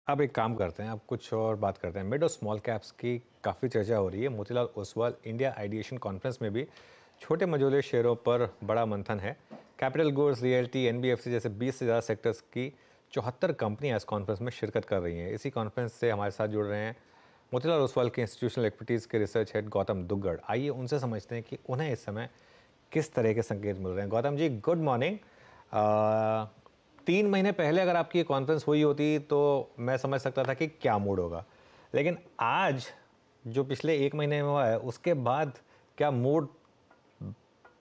अब एक काम करते हैं, अब कुछ और बात करते हैं। मिड और स्मॉल कैप्स की काफ़ी चर्चा हो रही है। Motilal Oswal India ideation conference में भी छोटे मझोले शेयरों पर बड़ा मंथन है। कैपिटल गुड्स, रियल्टी, एनबीएफसी जैसे 20 से ज़्यादा सेक्टर्स की 74 कंपनियां इस कॉन्फ्रेंस में शिरकत कर रही हैं। इसी कॉन्फ्रेंस से हमारे साथ जुड़ रहे हैं मोतीलाल ओसवाल के इंस्टीट्यूशनल इक्विटीज़ के रिसर्च हेड गौतम दुग्गड़। आइए उनसे समझते हैं कि उन्हें इस समय किस तरह के संकेत मिल रहे हैं। Gautam ji, good morning. 3 महीने पहले अगर आपकी ये कॉन्फ्रेंस हुई होती तो मैं समझ सकता था कि क्या मूड होगा, लेकिन आज जो पिछले 1 महीने में हुआ है उसके बाद क्या मूड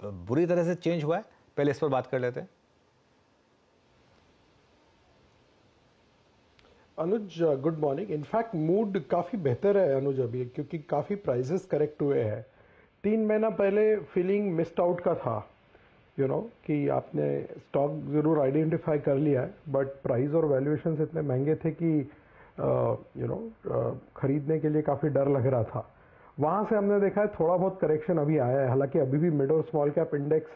बुरी तरह से चेंज हुआ है? पहले इस पर बात कर लेते हैं। अनुज, गुड मॉर्निंग। इनफैक्ट मूड काफ़ी बेहतर है अनुज अभी, क्योंकि काफ़ी प्राइसेस करेक्ट हुए हैं। 3 महीना पहले फीलिंग मिस्ड आउट का था, कि आपने स्टॉक ज़रूर आइडेंटिफाई कर लिया है, बट प्राइस और वैल्यूएशंस इतने महंगे थे कि खरीदने के लिए काफ़ी डर लग रहा था। वहाँ से हमने देखा है थोड़ा बहुत करेक्शन अभी आया है। हालांकि अभी भी मिड और स्मॉल कैप इंडेक्स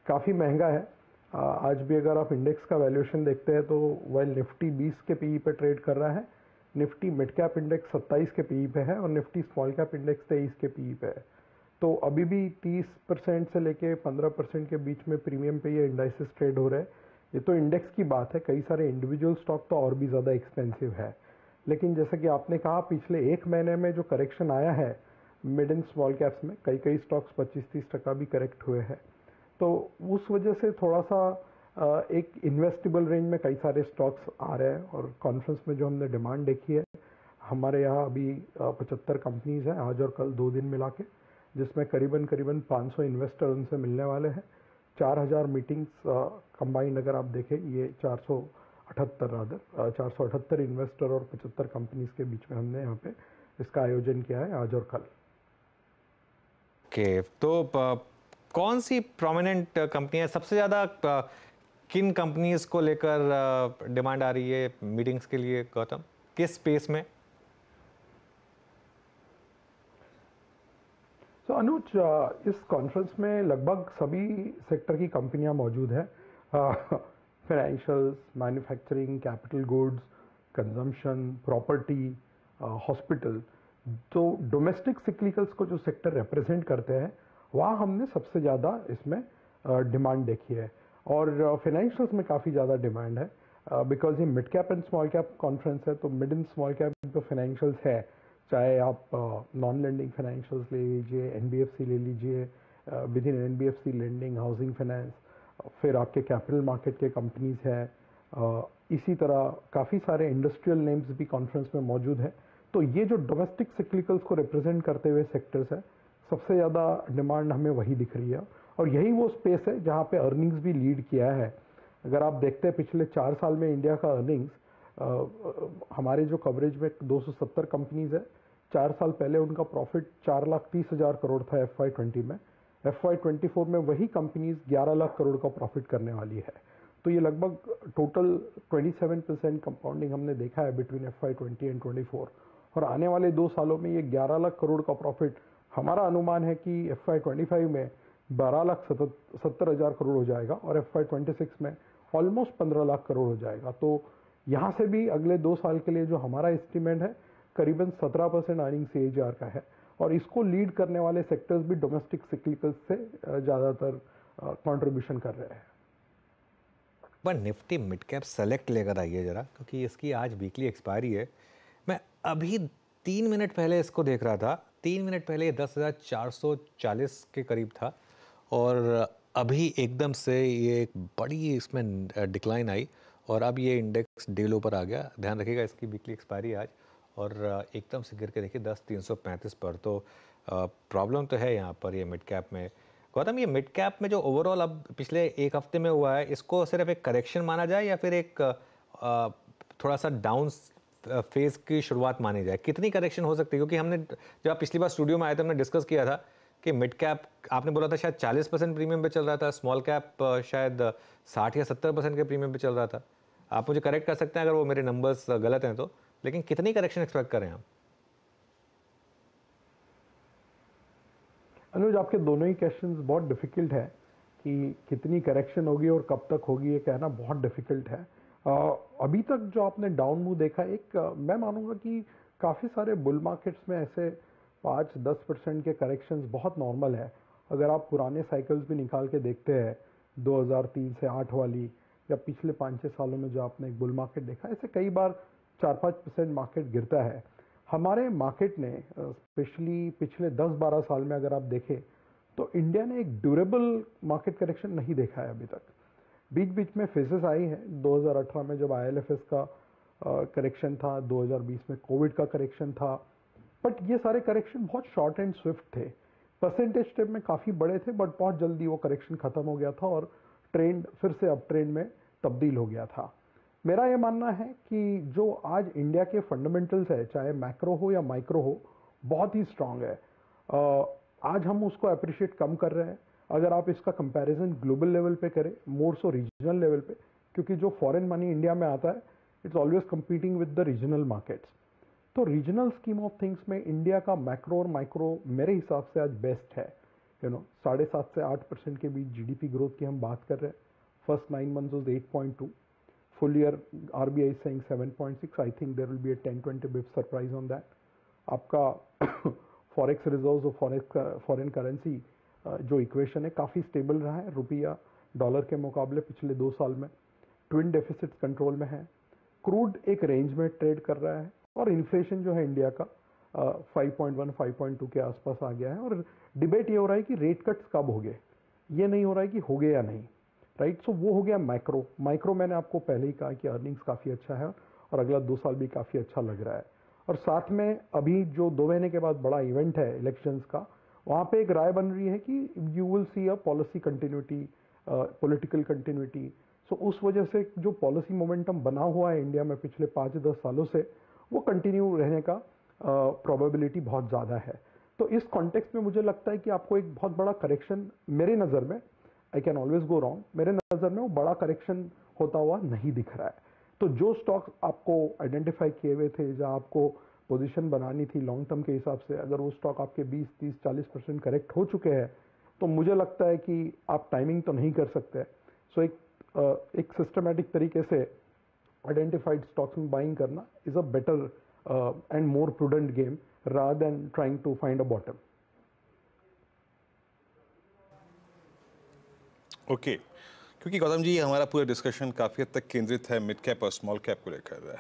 काफ़ी महंगा है। आज भी अगर आप इंडेक्स का वैल्यूएशन देखते हैं तो वाइल निफ्टी 20 के पीई पे ट्रेड कर रहा है, निफ्टी मिड कैप इंडेक्स 27 के पीई पे है और निफ्टी स्मॉल कैप इंडेक्स 23 के पीई पे है। तो अभी भी 30% से लेके 15% के बीच में प्रीमियम पे ये इंडाइसेस ट्रेड हो रहे हैं। ये तो इंडेक्स की बात है, कई सारे इंडिविजुअल स्टॉक तो और भी ज़्यादा एक्सपेंसिव है। लेकिन जैसा कि आपने कहा, पिछले 1 महीने में जो करेक्शन आया है मिड एंड स्मॉल कैप्स में, कई कई स्टॉक्स 25-30% भी करेक्ट हुए हैं। तो उस वजह से थोड़ा सा एक इन्वेस्टेबल रेंज में कई सारे स्टॉक्स आ रहे हैं। और कॉन्फ्रेंस में जो हमने डिमांड देखी है, हमारे यहाँ अभी 75 कंपनीज हैं आज और कल 2 दिन मिला के, जिसमें करीबन करीबन 500 इन्वेस्टर उनसे मिलने वाले हैं। 4000 मीटिंग्स कंबाइंड अगर आप देखें, ये 478 इन्वेस्टर और 75 कंपनीज के बीच में हमने यहाँ पे इसका आयोजन किया है आज और कल। ओके, तो कौन सी प्रोमिनेंट कंपनियां सबसे ज़्यादा, किन कंपनीज को लेकर डिमांड आ रही है मीटिंग्स के लिए गौतम, किस स्पेस में? तो अनुज, इस कॉन्फ्रेंस में लगभग सभी सेक्टर की कंपनियां मौजूद हैं। Financials, manufacturing, capital goods, consumption, property, hospital. तो डोमेस्टिक सिक्लिकल्स को जो सेक्टर रिप्रेजेंट करते हैं, वहाँ हमने सबसे ज़्यादा इसमें डिमांड देखी है। और फाइनेंशियल्स में काफ़ी ज़्यादा डिमांड है, बिकॉज ये mid cap and small cap conference है, तो मिड एंड स्मॉल कैप जो फाइनेंशियल्स है, चाहे आप नॉन लेंडिंग फाइनेंशियल्स ले लीजिए, एनबीएफसी ले लीजिए, with in NBFC lending, housing finance, फिर आपके कैपिटल मार्केट के कंपनीज हैं। इसी तरह काफ़ी सारे इंडस्ट्रियल नेम्स भी कॉन्फ्रेंस में मौजूद हैं। तो ये जो डोमेस्टिक सिक्लिकल्स को रिप्रेजेंट करते हुए सेक्टर्स है, सबसे ज़्यादा डिमांड हमें वही दिख रही है। और यही वो स्पेस है जहाँ पे अर्निंग्स भी लीड किया है। अगर आप देखते हैं पिछले 4 साल में इंडिया का अर्निंग्स, हमारे जो कवरेज में 270 कंपनीज है, 4 साल पहले उनका प्रॉफिट 4,30,000 करोड़ था FY20 में। FY24 में वही कंपनीज 11 लाख करोड़ का प्रॉफिट करने वाली है। तो ये लगभग टोटल 27% कंपाउंडिंग हमने देखा है बिटवीन FY20 एंड 24। और आने वाले 2 सालों में ये 11 लाख करोड़ का प्रॉफिट, हमारा अनुमान है कि FY25 में 12,70,000 करोड़ हो जाएगा और FY26 में ऑलमोस्ट 15 लाख करोड़ हो जाएगा। तो यहाँ से भी अगले 2 साल के लिए जो हमारा एस्टिमेट है, करीबन 17% अर्निंग CAGR का है। और इसको लीड करने वाले सेक्टर्स भी डोमेस्टिक सिक्लिकल्स से ज़्यादातर कंट्रीब्यूशन कर रहे हैं। पर निफ्टी मिड कैप सेलेक्ट लेकर आइए ज़रा, क्योंकि इसकी आज वीकली एक्सपायरी है। मैं अभी 3 मिनट पहले इसको देख रहा था। 3 मिनट पहले ये 10,440 के करीब था और अभी एकदम से ये एक बड़ी इसमें डिक्लाइन आई और अब ये इंडेक्स डे लो पर आ गया। ध्यान रखिएगा, इसकी वीकली एक्सपायरी आज, और एकदम से गिर के देखिए 10,335 पर। तो प्रॉब्लम तो है यहाँ पर ये मिड कैप में। गौतम, ये मिड कैप में जो ओवरऑल अब पिछले एक हफ्ते में हुआ है, इसको सिर्फ एक करेक्शन माना जाए या फिर एक थोड़ा सा डाउन फेज की शुरुआत मानी जाए? कितनी करेक्शन हो सकती है? क्योंकि हमने जब आप पिछली बार स्टूडियो में आए थे, हमने डिस्कस किया था कि मिड कैप आपने बोला था शायद 40% प्रीमियम पे चल रहा था, स्मॉल कैप शायद 60 या 70% के प्रीमियम पे चल रहा था। आप मुझे करेक्ट कर सकते हैं अगर वो मेरे नंबर्स गलत हैं तो, लेकिन कितनी करेक्शन एक्सपेक्ट करें आप? अनुज, आपके दोनों ही क्वेश्चंस बहुत डिफिकल्ट है कि कितनी करेक्शन होगी और कब तक होगी, ये कहना बहुत डिफिकल्ट है। अभी तक जो आपने डाउन मूव देखा, एक मैं मानूंगा कि काफ़ी सारे बुल मार्केट्स में ऐसे 5-10% के करेक्शंस बहुत नॉर्मल है। अगर आप पुराने साइकिल्स भी निकाल के देखते हैं, 2003 से 8 वाली, या पिछले 5-6 सालों में जो आपने एक बुल मार्केट देखा, ऐसे कई बार 4-5% मार्केट गिरता है। हमारे मार्केट ने स्पेशली पिछले 10-12 साल में अगर आप देखें तो इंडिया ने एक ड्यूरेबल मार्केट करेक्शन नहीं देखा है अभी तक। बीच बीच में फेजेस आई हैं, 2018 में जब आईएलएफएस का करेक्शन था, 2020 में कोविड का करेक्शन था, बट ये सारे करेक्शन बहुत शॉर्ट एंड स्विफ्ट थे। परसेंटेज स्टेप में काफ़ी बड़े थे, बट बहुत जल्दी वो करेक्शन खत्म हो गया था और ट्रेंड फिर से अप ट्रेंड में तब्दील हो गया था। मेरा ये मानना है कि जो आज इंडिया के फंडामेंटल्स है, चाहे मैक्रो हो या माइक्रो हो, बहुत ही स्ट्रांग है। आज हम उसको अप्रिशिएट कम कर रहे हैं। अगर आप इसका कंपैरिजन ग्लोबल लेवल पे करें, मोर सो रीजनल लेवल पे, क्योंकि जो फॉरेन मनी इंडिया में आता है, it's always competing with the regional markets. तो रीजनल स्कीम ऑफ थिंग्स में इंडिया का मैक्रो और माइक्रो मेरे हिसाब से आज बेस्ट है। 7.5 से 8% के बीच जीडीपी ग्रोथ की हम बात कर रहे हैं। First 9 months was 8.2, full year RBI is saying 7.6. I think there will be a 10-20 bps surprise on that. आपका फॉरेक्स रिजर्व्स और फॉरेन करेंसी जो इक्वेशन है काफ़ी स्टेबल रहा है रुपया डॉलर के मुकाबले पिछले 2 साल में। ट्विन डेफिसिट कंट्रोल में है। क्रूड एक रेंज में ट्रेड कर रहा है और इन्फ्लेशन जो है इंडिया का 5.1-5.2 के आसपास आ गया है। और डिबेट ये हो रहा है कि रेट कट्स कब हो गए, ये नहीं हो रहा है कि हो गए या नहीं, राइट। सो वो हो गया मैक्रो। माइक्रो मैंने आपको पहले ही कहा कि अर्निंग्स काफ़ी अच्छा है और अगला 2 साल भी काफ़ी अच्छा लग रहा है। और साथ में अभी जो 2 महीने के बाद बड़ा इवेंट है इलेक्शंस का, वहाँ पे एक राय बन रही है कि you will see a policy continuity, political continuity. So उस वजह से जो पॉलिसी मोमेंटम बना हुआ है इंडिया में पिछले 5-10 सालों से, वो कंटिन्यू रहने का प्रोबेबिलिटी बहुत ज़्यादा है। तो इस कॉन्टेक्स्ट में मुझे लगता है कि आपको एक बहुत बड़ा करेक्शन, मेरे नज़र में, I can always go wrong, मेरे नज़र में वो बड़ा करेक्शन होता हुआ नहीं दिख रहा है। तो जो स्टॉक आपको आइडेंटिफाई किए हुए थे, जहाँ आपको पोजीशन बनानी थी लॉन्ग टर्म के हिसाब से, अगर वो स्टॉक आपके 20-30-40% करेक्ट हो चुके हैं, तो मुझे लगता है कि आप टाइमिंग तो नहीं कर सकते। सो एक सिस्टमैटिक तरीके से आइडेंटिफाइड स्टॉक्स में बाइंग करना is a better and more prudent game rather than trying to find a bottom. Okay, क्योंकि गौतम जी हमारा पूरा डिस्कशन काफ़ी हद तक केंद्रित है मिड कैप और स्मॉल कैप को लेकर।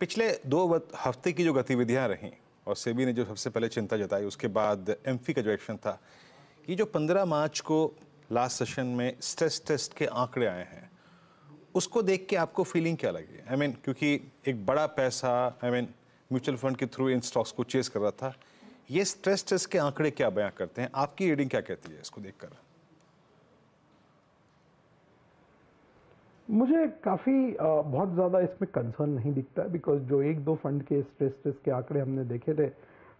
पिछले 2 हफ्ते की जो गतिविधियां रहीं और सेबी ने जो सबसे पहले चिंता जताई, उसके बाद एमफी का जो एक्शन था, ये जो 15 मार्च को लास्ट सेशन में स्ट्रेस टेस्ट के आंकड़े आए हैं, उसको देख के आपको फीलिंग क्या लगी? आई मीन क्योंकि एक बड़ा पैसा म्यूचुअल फंड के थ्रू इन स्टॉक्स को चेस कर रहा था, ये स्ट्रेस टेस्ट के आंकड़े क्या बयां करते हैं? आपकी रीडिंग क्या कहती है इसको देखकर? मुझे काफ़ी बहुत ज़्यादा इसमें कंसर्न नहीं दिखता है, बिकॉज जो 1-2 फंड के स्ट्रेस टेस्ट के आंकड़े हमने देखे थे,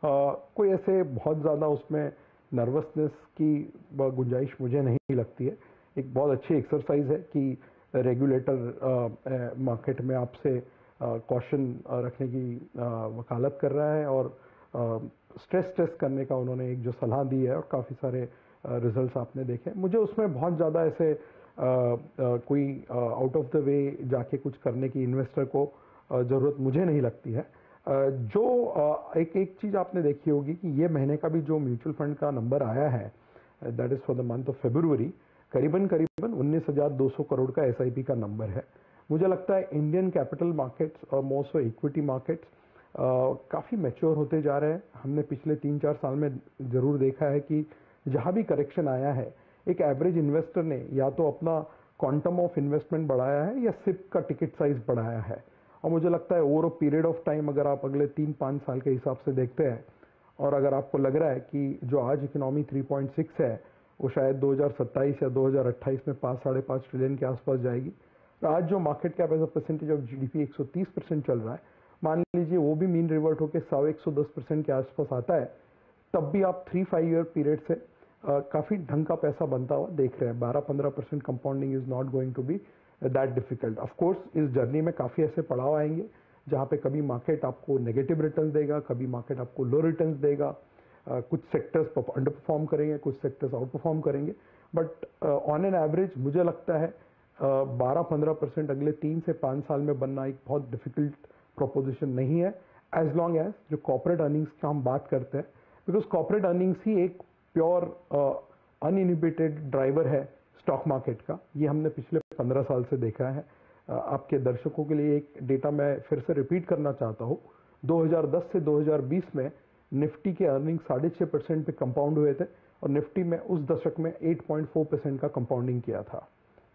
कोई ऐसे बहुत ज़्यादा उसमें नर्वसनेस की गुंजाइश मुझे नहीं लगती है। एक बहुत अच्छी एक्सरसाइज है कि रेगुलेटर मार्केट में आपसे कॉशन रखने की वकालत कर रहा है और स्ट्रेस टेस्ट करने का उन्होंने एक जो सलाह दी है और काफ़ी सारे रिजल्ट्स आपने देखे। मुझे उसमें बहुत ज़्यादा ऐसे कोई आउट ऑफ द वे जाके कुछ करने की इन्वेस्टर को ज़रूरत मुझे नहीं लगती है। जो एक चीज़ आपने देखी होगी कि ये महीने का भी जो म्यूचुअल फंड का नंबर आया है, that is for the month of February, करीबन 19,200 करोड़ का एसआईपी का नंबर है। मुझे लगता है इंडियन कैपिटल मार्केट्स और मोस्ट इक्विटी मार्केट्स काफ़ी मैच्योर होते जा रहे हैं। हमने पिछले 3-4 साल में ज़रूर देखा है कि जहाँ भी करेक्शन आया है, एक एवरेज इन्वेस्टर ने या तो अपना क्वांटम ऑफ इन्वेस्टमेंट बढ़ाया है या सिप का टिकट साइज बढ़ाया है। और मुझे लगता है over a period of time, अगर आप अगले 3-5 साल के हिसाब से देखते हैं, और अगर आपको लग रहा है कि जो आज इकोनॉमी 3.6 है, वो शायद 2027 या 2028 में 5-5.5 ट्रिलियन के आसपास जाएगी। तो आज जो market cap as a percentage of GDP 130% चल रहा है, मान लीजिए वो भी मीन रिवर्ट होकर 100-110% के आसपास आता है, तब भी आप 3-5 ईयर पीरियड से काफ़ी ढंग का पैसा बनता हुआ देख रहे हैं। 12-15% compounding is not going to be that difficult. Of course इस जर्नी में काफ़ी ऐसे पड़ाव आएंगे जहाँ पे कभी मार्केट आपको नेगेटिव रिटर्न्स देगा, कभी मार्केट आपको लो रिटर्न्स देगा, कुछ सेक्टर्स अंडर परफॉर्म करेंगे, कुछ सेक्टर्स आउट परफॉर्म करेंगे, बट ऑन एन एवरेज मुझे लगता है 12-15% अगले 3 से 5 साल में बनना एक बहुत डिफिकल्ट प्रोपोजिशन नहीं है, एज लॉन्ग एज जो कॉर्पोरेट अर्निंग्स का हम बात करते हैं, बिकॉज कॉर्पोरेट अर्निंग्स ही एक प्योर अनइनिबिटेड ड्राइवर है स्टॉक मार्केट का। ये हमने पिछले 15 साल से देखा है। आपके दर्शकों के लिए एक डेटा मैं फिर से रिपीट करना चाहता हूँ। 2010 से 2020 में निफ्टी के अर्निंग 6.5% पे कंपाउंड हुए थे और निफ्टी में उस दशक में 8.4% का कंपाउंडिंग किया था,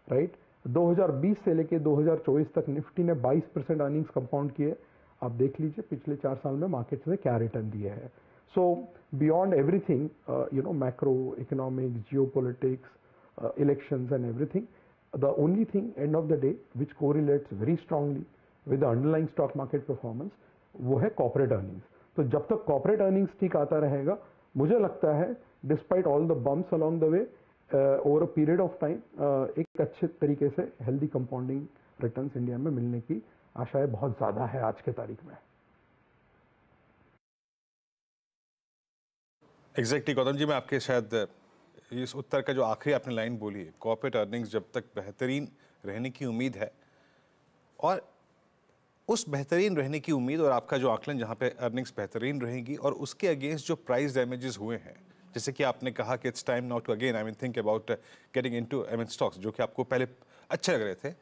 राइट। 2020 से लेके 2024 तक निफ्टी ने 22% अर्निंग्स कंपाउंड किए। आप देख लीजिए पिछले 4 साल में मार्केट ने क्या रिटर्न दिए हैं। सो beyond everything, macro economics, geopolitics, elections and everything, the only thing end of the day which correlates very strongly with the underlying stock market performance, वो है corporate earnings। तो जब तक corporate earnings ठीक आता रहेगा, मुझे लगता है despite all the bumps along the way, over a period of time, एक अच्छे तरीके से healthy compounding returns इंडिया में मिलने की आशाएं बहुत ज़्यादा है आज के तारीख में। एग्जैक्टली गौतम जी, मैं आपके शायद इस उत्तर का जो आखिरी आपने लाइन बोली है, कॉर्पोरेट अर्निंग्स जब तक बेहतरीन रहने की उम्मीद है, और उस बेहतरीन रहने की उम्मीद और आपका जो आकलन जहाँ पे अर्निंग्स बेहतरीन रहेंगी और उसके अगेंस्ट जो प्राइस डैमेजेस हुए हैं, जैसे कि आपने कहा कि it's time now to again think about getting into stocks जो कि आपको पहले अच्छे लग रहे थे,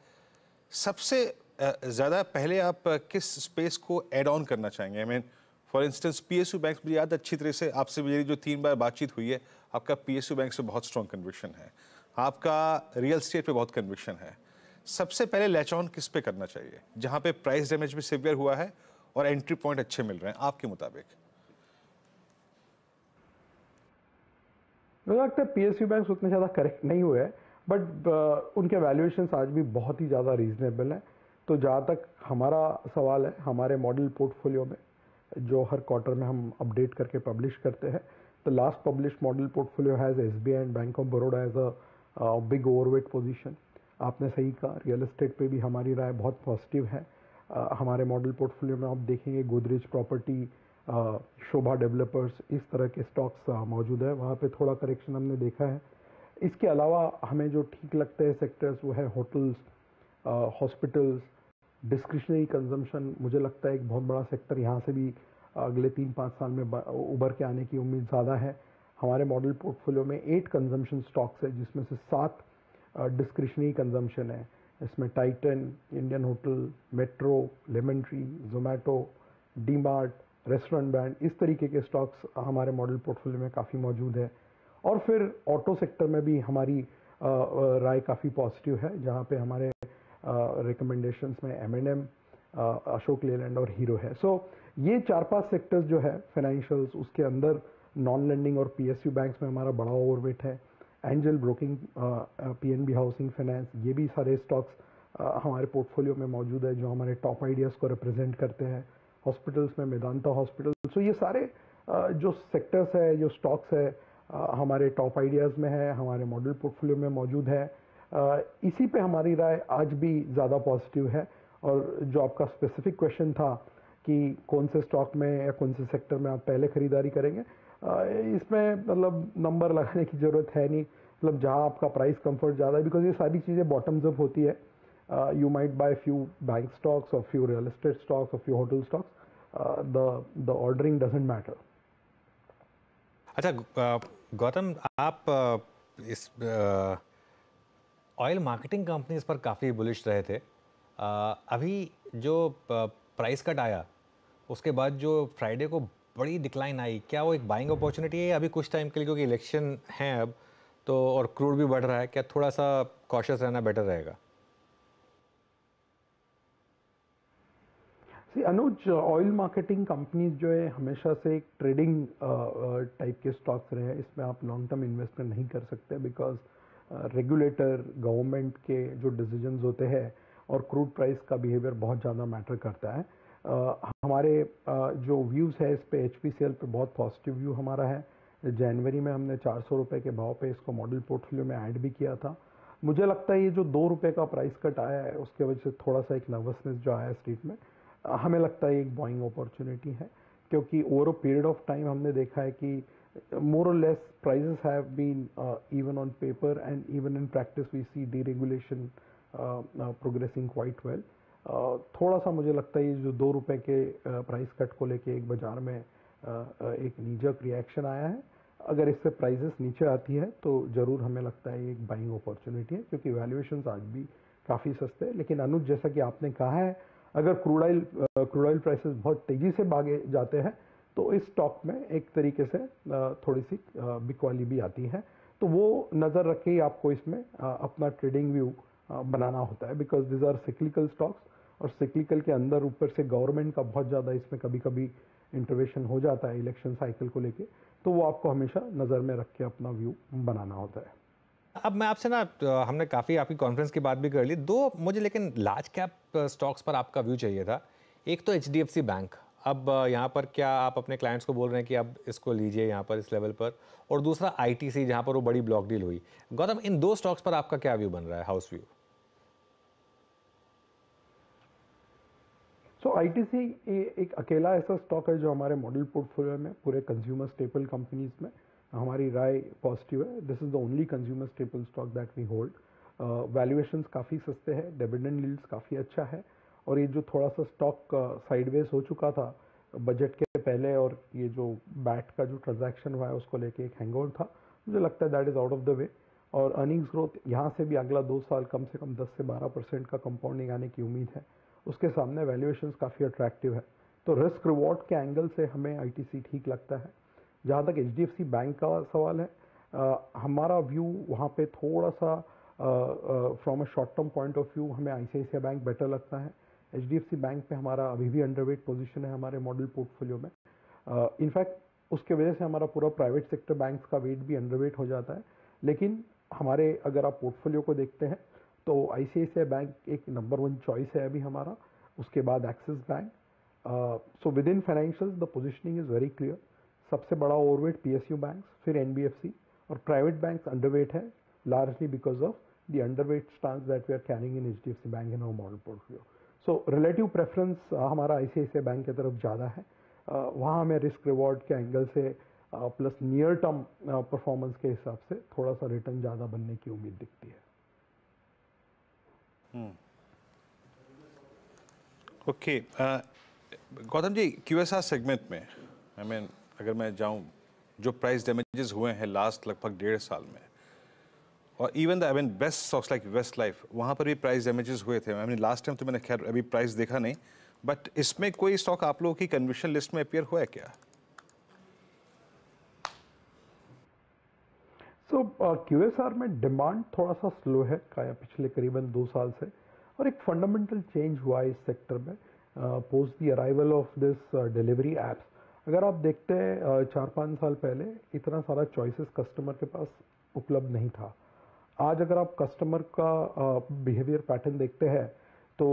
सबसे ज़्यादा पहले आप किस स्पेस को एड ऑन करना चाहेंगे? फॉर इंस्टेंस PSU बैंक, मुझे याद अच्छी तरह से आपसे मेरी जो 3 बार बातचीत हुई है, आपका PSU बैंक से बहुत स्ट्रॉन्ग कन्विक्शन है, आपका रियल स्टेट पे बहुत कन्विक्शन है। सबसे पहले लैच ऑन किस पे करना चाहिए जहां पे प्राइस डैमेज भी सिवियर हुआ है और एंट्री पॉइंट अच्छे मिल रहे हैं आपके मुताबिक? मुझे लगता है PSU बैंक उतने ज़्यादा करेक्ट नहीं हुए हैं, बट उनके वैल्यूएशंस आज भी बहुत ही ज़्यादा रीजनेबल हैं। तो जहाँ तक हमारा सवाल है, हमारे मॉडल पोर्टफोलियो में जो हर क्वार्टर में हम अपडेट करके पब्लिश करते हैं, the last published model portfolio has SBI and bank of Baroda as a big overweight position. आपने सही कहा, रियल एस्टेट पे भी हमारी राय बहुत पॉजिटिव है। हमारे मॉडल पोर्टफोलियो में आप देखेंगे गोदरेज प्रॉपर्टी, शोभा डेवलपर्स, इस तरह के स्टॉक्स मौजूद है। वहाँ पे थोड़ा करेक्शन हमने देखा है। इसके अलावा हमें जो ठीक लगते हैं सेक्टर्स वो है होटल्स, हॉस्पिटल्स, डिस्क्रिशनरी कंजम्पशन। मुझे लगता है एक बहुत बड़ा सेक्टर यहाँ से भी अगले 3-5 साल में उभर के आने की उम्मीद ज़्यादा है। हमारे मॉडल पोर्टफोलियो में 8 कंजम्पशन स्टॉक्स है, जिसमें से 7 डिस्क्रिशनरी कंजम्पशन है। इसमें Titan, Indian hotel, metro, lemon tree, Zomato, DMart, restaurant brand, इस तरीके के स्टॉक्स हमारे मॉडल पोर्टफोलियो में काफ़ी मौजूद है। और फिर ऑटो सेक्टर में भी हमारी राय काफ़ी पॉजिटिव है, जहाँ पे हमारे रिकमेंडेशंस में M&M, अशोक लेलैंड और हीरो है। सो ये 4-5 सेक्टर्स जो है फाइनेंशियल्स, उसके अंदर नॉन लेंडिंग और PSU बैंक्स में हमारा बड़ा ओवरवेट है। Angel broking, PNB housing finance, ये भी सारे स्टॉक्स हमारे पोर्टफोलियो में मौजूद है जो हमारे टॉप आइडियाज़ को रिप्रेजेंट करते हैं। हॉस्पिटल्स में मेदांता हॉस्पिटल। सो ये सारे जो सेक्टर्स है, जो स्टॉक्स है, हमारे टॉप आइडियाज़ में है, हमारे मॉडल पोर्टफोलियो में मौजूद है। इसी पे हमारी राय आज भी ज़्यादा पॉजिटिव है। और जो आपका स्पेसिफिक क्वेश्चन था कि कौन से स्टॉक में या कौन से सेक्टर में आप पहले खरीदारी करेंगे, इसमें मतलब नंबर लगाने की ज़रूरत है नहीं। मतलब जहाँ आपका प्राइस कंफर्ट ज़्यादा है, बिकॉज ये सारी चीज़ें बॉटम्स अप होती है। You might buy few bank stocks और फ्यू रियल एस्टेट स्टॉक्स और few hotel stocks, the ordering doesn't matter. अच्छा गौतम, आप इस ऑयल मार्केटिंग कंपनीज पर काफ़ी बुलिश रहे थे। अभी जो प्राइस कट आया उसके बाद जो फ्राइडे को बड़ी डिक्लाइन आई, क्या वो एक बाइंग अपॉर्चुनिटी है अभी कुछ टाइम के लिए, क्योंकि इलेक्शन है अब तो और क्रूड भी बढ़ रहा है, क्या थोड़ा सा कॉशियस रहना बेटर रहेगा? अनुज, ऑयल मार्केटिंग कंपनीज जो है हमेशा से एक ट्रेडिंग टाइप के स्टॉक्स रहे हैं। इसमें आप लॉन्ग टर्म इन्वेस्टमेंट नहीं कर सकते, बिकॉज रेगुलेटर, गवर्नमेंट के जो डिसीजंस होते हैं और क्रूड प्राइस का बिहेवियर बहुत ज़्यादा मैटर करता है। हमारे जो व्यूज़ है इस पे HPCL पे बहुत पॉजिटिव व्यू हमारा है। जनवरी में हमने 400 रुपये के भाव पे इसको मॉडल पोर्टफोलियो में ऐड भी किया था। मुझे लगता है ये जो 2 रुपये का प्राइस कट आया है उसके वजह से थोड़ा सा एक नर्वसनेस जो आया है स्ट्रीट में, हमें लगता है एक बाइंग अपॉर्चुनिटी है। क्योंकि over a period of time हमने देखा है कि more or less prices have been even on paper and even in practice we see deregulation progressing quite well. थोड़ा सा मुझे लगता है ये जो 2 रुपए के प्राइस कट को लेके एक बाजार में एक नीजक रिएक्शन आया है, अगर इससे प्राइसेस नीचे आती है तो ज़रूर हमें लगता है एक बाइंग अपॉर्चुनिटी है, क्योंकि वैल्यूएशंस आज भी काफ़ी सस्ते हैं। लेकिन अनुज, जैसा कि आपने कहा है, अगर क्रूड ऑयल प्राइसेस बहुत तेज़ी से भागे जाते हैं तो इस स्टॉक में एक तरीके से थोड़ी सी बिकवाली भी आती है। तो वो नज़र रख के ही आपको इसमें अपना ट्रेडिंग व्यू बनाना होता है, because this are cyclical stocks, और सिक्लिकल के अंदर ऊपर से गवर्नमेंट का बहुत ज़्यादा इसमें कभी कभी इंटरवेंशन हो जाता है इलेक्शन साइकिल को लेके, तो वो आपको हमेशा नज़र में रख के अपना व्यू बनाना होता है। अब मैं आपसे ना हमने काफ़ी आपकी कॉन्फ्रेंस की बात भी कर ली, दो मुझे लेकिन लार्ज कैप स्टॉक्स पर आपका व्यू चाहिए था। एक तो एचडीएफसी बैंक, अब यहाँ पर क्या आप अपने क्लाइंट्स को बोल रहे हैं कि अब इसको लीजिए यहाँ पर इस लेवल पर, और दूसरा आईटीसी जहाँ पर वो बड़ी ब्लॉक डील हुई। गौतम, इन दो स्टॉक्स पर आपका क्या व्यू बन रहा है, हाउस व्यू? सो आईटीसी एक अकेला ऐसा स्टॉक है जो हमारे मॉडल पोर्टफोलियो में पूरे कंज्यूमर स्टेपल कंपनीज में हमारी राय पॉजिटिव है। This is the only consumer staple stock that we hold. Valuations काफ़ी सस्ते हैं, डिविडेंड यील्ड्स काफ़ी अच्छा है, और ये जो थोड़ा सा स्टॉक साइडवेज हो चुका था बजट के पहले, और ये जो बैट का जो ट्रांजैक्शन हुआ है उसको लेके एक हैंगओवर था, मुझे लगता है that is out of the way. और अर्निंग्स ग्रोथ यहाँ से भी अगला 2 साल कम से कम 10 से 12% का कंपाउंडिंग आने की उम्मीद है। उसके सामने वैल्यूएशंस काफ़ी अट्रैक्टिव है, तो रिस्क रिवॉर्ड के एंगल से हमें आईटीसी ठीक लगता है। जहाँ तक एचडीएफसी बैंक का सवाल है, हमारा व्यू वहाँ पे थोड़ा सा from a short term point of view हमें आईसीआईसीआई बैंक बेटर लगता है। एचडीएफसी बैंक पे हमारा अभी भी अंडरवेट पोजीशन है हमारे मॉडल पोर्टफोलियो में। इनफैक्ट उसके वजह से हमारा पूरा प्राइवेट सेक्टर बैंक्स का वेट भी अंडरवेट हो जाता है। लेकिन हमारे अगर आप पोर्टफोलियो को देखते हैं तो आईसीआईसीआई बैंक एक नंबर 1 चॉइस है अभी हमारा, उसके बाद Axis bank. So within financials the positioning is very clear. सबसे बड़ा ओवरवेट पीएसयू बैंक्स, फिर एनबीएफसी, और प्राइवेट बैंक्स अंडरवेट है, largely because of the underweight stance that we are carrying in HDFC bank in our model portfolio. So relative preference हमारा ICICI bank की तरफ ज़्यादा है। वहाँ हमें रिस्क रिवॉर्ड के एंगल से प्लस नियर टर्म परफॉर्मेंस के हिसाब से थोड़ा सा रिटर्न ज़्यादा बनने की उम्मीद दिखती है। Okay, Gautam ji, QSR segment में अगर मैं जाऊं, जो प्राइस डैमेजेस हुए हैं लास्ट लगभग 1.5 साल में, और even best stocks like Westlife, वहाँ पर भी प्राइस डैमेजेस हुए थे। लास्ट टाइम तो मैंने खैर अभी प्राइस देखा नहीं, बट इसमें कोई स्टॉक आप लोगों की कन्विशन लिस्ट में अपीयर हुआ है क्या? सो क्यूएसआर में डिमांड थोड़ा सा स्लो है पिछले करीबन 2 साल से, और एक फंडामेंटल चेंज हुआ है इस सेक्टर में post the arrival of this delivery apps. अगर आप देखते हैं 4-5 साल पहले इतना सारा चॉइसेस कस्टमर के पास उपलब्ध नहीं था। आज अगर आप कस्टमर का बिहेवियर पैटर्न देखते हैं तो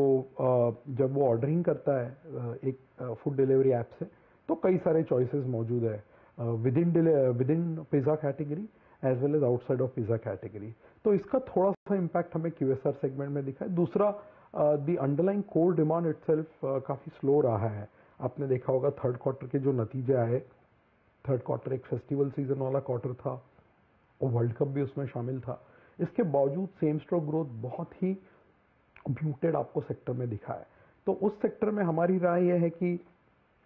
जब वो ऑर्डरिंग करता है एक फूड डिलीवरी ऐप से, तो कई सारे चॉइसेस मौजूद है within pizza category as well as outside of pizza category. तो इसका थोड़ा सा इम्पैक्ट हमें क्यूएसआर सेगमेंट में दिखा है। दूसरा, the underlying core demand itself काफ़ी स्लो रहा है। आपने देखा होगा थर्ड क्वार्टर के जो नतीजे आए, थर्ड क्वार्टर एक फेस्टिवल सीजन वाला क्वार्टर था और वर्ल्ड कप भी उसमें शामिल था। इसके बावजूद सेम स्टोर ग्रोथ बहुत ही म्यूटेड आपको सेक्टर में दिखा है। तो उस सेक्टर में हमारी राय यह है कि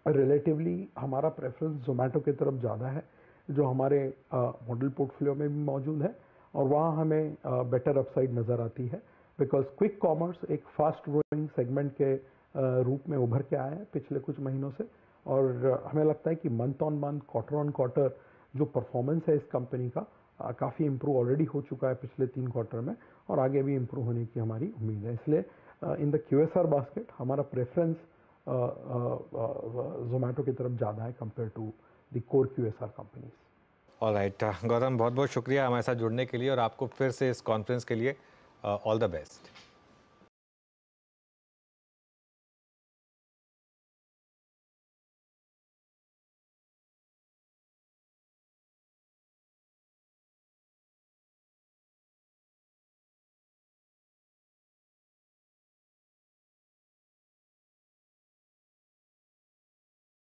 रिलेटिवली हमारा प्रेफरेंस जोमेटो की तरफ ज़्यादा है, जो हमारे मॉडल पोर्टफोलियो में भी मौजूद है, और वहाँ हमें बेटर अपसाइड नज़र आती है, बिकॉज क्विक कॉमर्स एक फास्ट ग्रोइंग सेगमेंट के रूप में उभर के आया है पिछले कुछ महीनों से, और हमें लगता है कि month on month, quarter on quarter जो परफॉर्मेंस है इस कंपनी का काफ़ी इम्प्रूव ऑलरेडी हो चुका है पिछले 3 क्वार्टर में, और आगे भी इम्प्रूव होने की हमारी उम्मीद है। इसलिए इन द क्यूएसआर बास्केट हमारा प्रेफरेंस जोमेटो की तरफ ज़्यादा है compare to the core QSR companies. Alright Gautam, बहुत बहुत शुक्रिया हमारे साथ जुड़ने के लिए, और आपको फिर से इस कॉन्फ्रेंस के लिए ऑल द बेस्ट।